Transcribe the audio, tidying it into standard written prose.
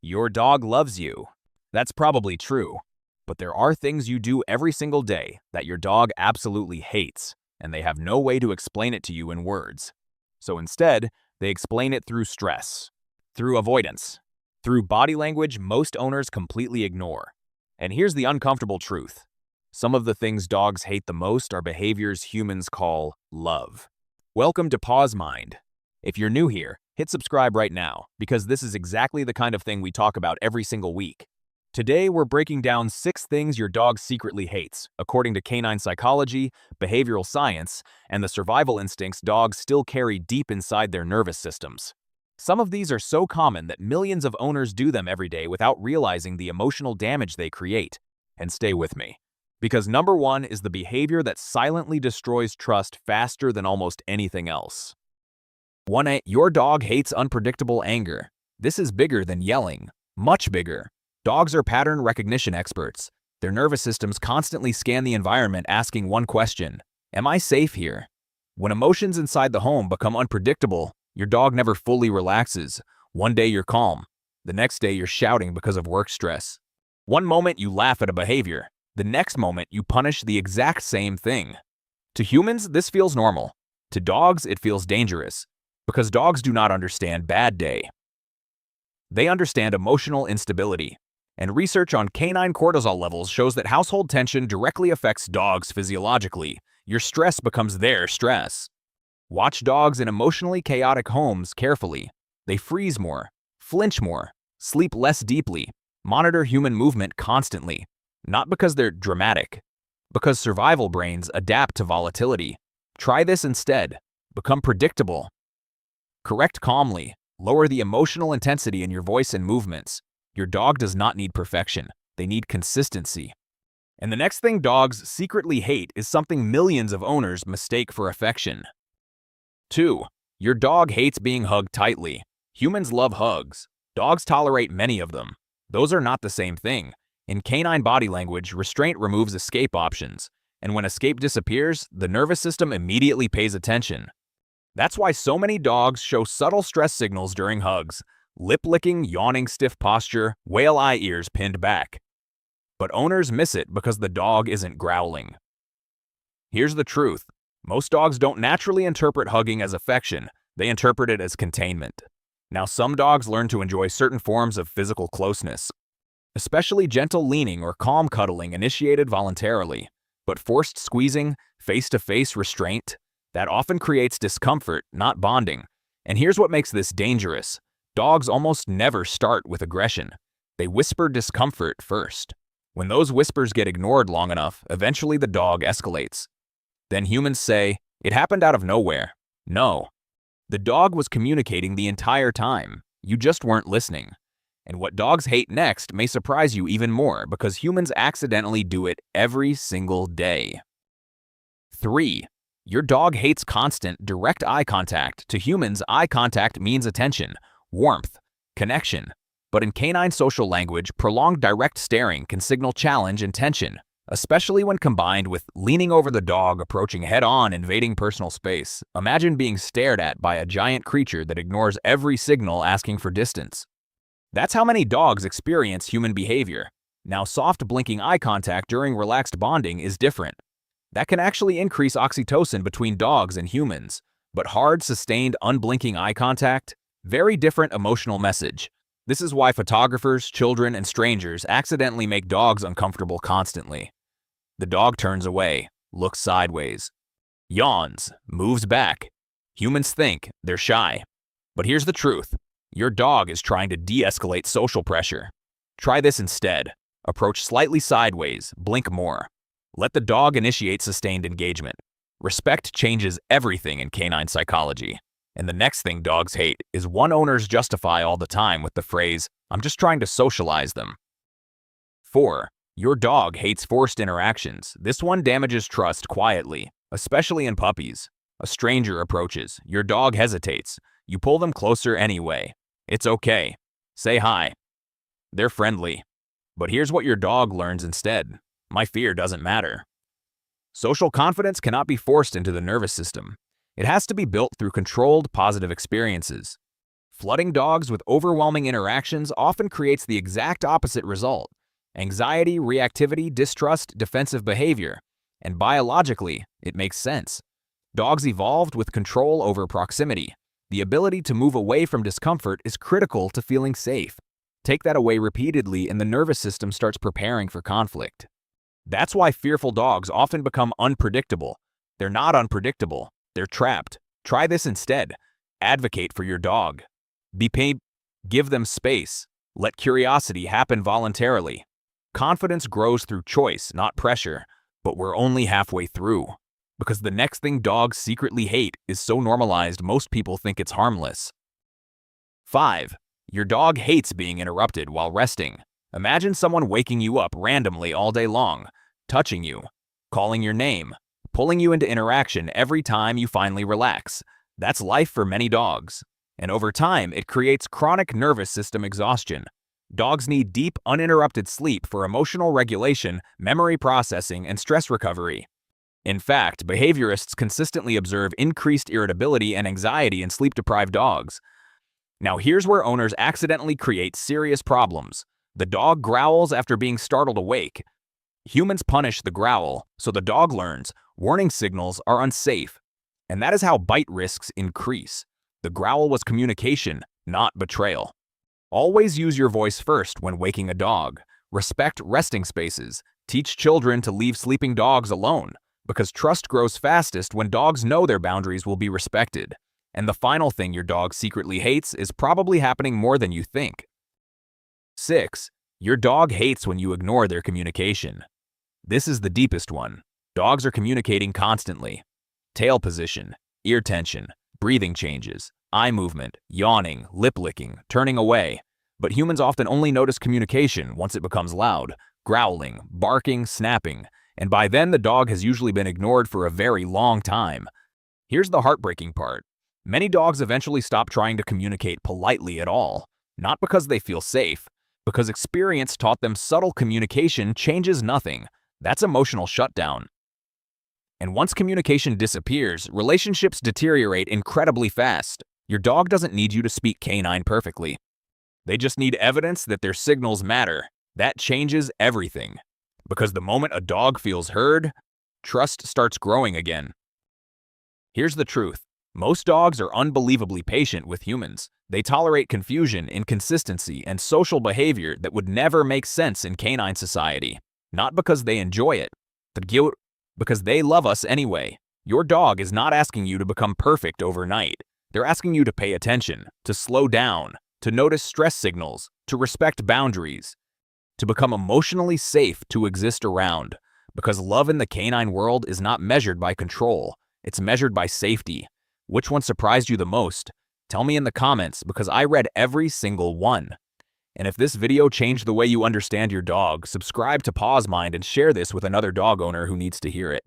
Your dog loves you. That's probably true. But there are things you do every single day that your dog absolutely hates, and they have no way to explain it to you in words. So instead, they explain it through stress, through avoidance, through body language most owners completely ignore. And here's the uncomfortable truth. Some of the things dogs hate the most are behaviors humans call love. Welcome to Pawsmind. If you're new here, hit subscribe right now, because this is exactly the kind of thing we talk about every single week. Today, we're breaking down 6 things your dog secretly hates, according to canine psychology, behavioral science, and the survival instincts dogs still carry deep inside their nervous systems. Some of these are so common that millions of owners do them every day without realizing the emotional damage they create. And stay with me, because number 1 is the behavior that silently destroys trust faster than almost anything else. 1. Your dog hates unpredictable anger. This is bigger than yelling, much bigger. Dogs are pattern recognition experts. Their nervous systems constantly scan the environment asking one question: am I safe here? When emotions inside the home become unpredictable, your dog never fully relaxes. One day you're calm. The next day you're shouting because of work stress. One moment you laugh at a behavior. The next moment you punish the exact same thing. To humans, this feels normal. To dogs, it feels dangerous. Because dogs do not understand bad day. They understand emotional instability. And research on canine cortisol levels shows that household tension directly affects dogs physiologically. Your stress becomes their stress. Watch dogs in emotionally chaotic homes carefully. They freeze more, flinch more, sleep less deeply, monitor human movement constantly. Not because they're dramatic, because survival brains adapt to volatility. Try this instead. Become predictable. Correct calmly. Lower the emotional intensity in your voice and movements. Your dog does not need perfection. They need consistency. And the next thing dogs secretly hate is something millions of owners mistake for affection. 2. Your dog hates being hugged tightly. Humans love hugs. Dogs tolerate many of them. Those are not the same thing. In canine body language, restraint removes escape options. And when escape disappears, the nervous system immediately pays attention. That's why so many dogs show subtle stress signals during hugs. Lip-licking, yawning, stiff posture, whale eye ears pinned back. But owners miss it because the dog isn't growling. Here's the truth. Most dogs don't naturally interpret hugging as affection. They interpret it as containment. Now, some dogs learn to enjoy certain forms of physical closeness, especially gentle leaning or calm cuddling initiated voluntarily. But forced squeezing, face-to-face restraint, that often creates discomfort, not bonding. And here's what makes this dangerous. Dogs almost never start with aggression. They whisper discomfort first. When those whispers get ignored long enough, eventually the dog escalates. Then humans say, "It happened out of nowhere." No. The dog was communicating the entire time. You just weren't listening. And what dogs hate next may surprise you even more because humans accidentally do it every single day. 3. Your dog hates constant, direct eye contact. To humans, eye contact means attention, warmth, connection. But in canine social language, prolonged direct staring can signal challenge and tension, especially when combined with leaning over the dog, approaching head-on, invading personal space. Imagine being stared at by a giant creature that ignores every signal asking for distance. That's how many dogs experience human behavior. Now, soft blinking eye contact during relaxed bonding is different. That can actually increase oxytocin between dogs and humans. But hard, sustained, unblinking eye contact? Very different emotional message. This is why photographers, children, and strangers accidentally make dogs uncomfortable constantly. The dog turns away, looks sideways, yawns, moves back. Humans think they're shy. But here's the truth. Your dog is trying to de-escalate social pressure. Try this instead. Approach slightly sideways, blink more. Let the dog initiate sustained engagement. Respect changes everything in canine psychology. And the next thing dogs hate is one owners justify all the time with the phrase, "I'm just trying to socialize them." 4. Your dog hates forced interactions. This one damages trust quietly, especially in puppies. A stranger approaches. Your dog hesitates. You pull them closer anyway. It's okay. Say hi. They're friendly. But here's what your dog learns instead. My fear doesn't matter. Social confidence cannot be forced into the nervous system. It has to be built through controlled, positive experiences. Flooding dogs with overwhelming interactions often creates the exact opposite result: anxiety, reactivity, distrust, defensive behavior. And biologically, it makes sense. Dogs evolved with control over proximity. The ability to move away from discomfort is critical to feeling safe. Take that away repeatedly and the nervous system starts preparing for conflict. That's why fearful dogs often become unpredictable. They're not unpredictable, they're trapped. Try this instead. Advocate for your dog. Give them space. Let curiosity happen voluntarily. Confidence grows through choice, not pressure. But we're only halfway through. Because the next thing dogs secretly hate is so normalized most people think it's harmless. 5. Your dog hates being interrupted while resting. Imagine someone waking you up randomly all day long, touching you, calling your name, pulling you into interaction every time you finally relax. That's life for many dogs. And over time, it creates chronic nervous system exhaustion. Dogs need deep, uninterrupted sleep for emotional regulation, memory processing, and stress recovery. In fact, behaviorists consistently observe increased irritability and anxiety in sleep-deprived dogs. Now here's where owners accidentally create serious problems. The dog growls after being startled awake. Humans punish the growl, so the dog learns warning signals are unsafe. And that is how bite risks increase. The growl was communication, not betrayal. Always use your voice first when waking a dog. Respect resting spaces. Teach children to leave sleeping dogs alone, because trust grows fastest when dogs know their boundaries will be respected. And the final thing your dog secretly hates is probably happening more than you think. 6. Your dog hates when you ignore their communication. This is the deepest one. Dogs are communicating constantly. Tail position, ear tension, breathing changes, eye movement, yawning, lip licking, turning away. But humans often only notice communication once it becomes loud, growling, barking, snapping, and by then the dog has usually been ignored for a very long time. Here's the heartbreaking part. Many dogs eventually stop trying to communicate politely at all, not because they feel safe, because experience taught them subtle communication changes nothing. That's emotional shutdown. And once communication disappears, relationships deteriorate incredibly fast. Your dog doesn't need you to speak canine perfectly. They just need evidence that their signals matter. That changes everything. Because the moment a dog feels heard, trust starts growing again. Here's the truth. Most dogs are unbelievably patient with humans. They tolerate confusion, inconsistency, and social behavior that would never make sense in canine society. Not because they enjoy it, but because they love us anyway. Your dog is not asking you to become perfect overnight. They're asking you to pay attention, to slow down, to notice stress signals, to respect boundaries, to become emotionally safe to exist around. Because love in the canine world is not measured by control, it's measured by safety. Which one surprised you the most? Tell me in the comments, because I read every single one. And if this video changed the way you understand your dog, subscribe to Pawsmind and share this with another dog owner who needs to hear it.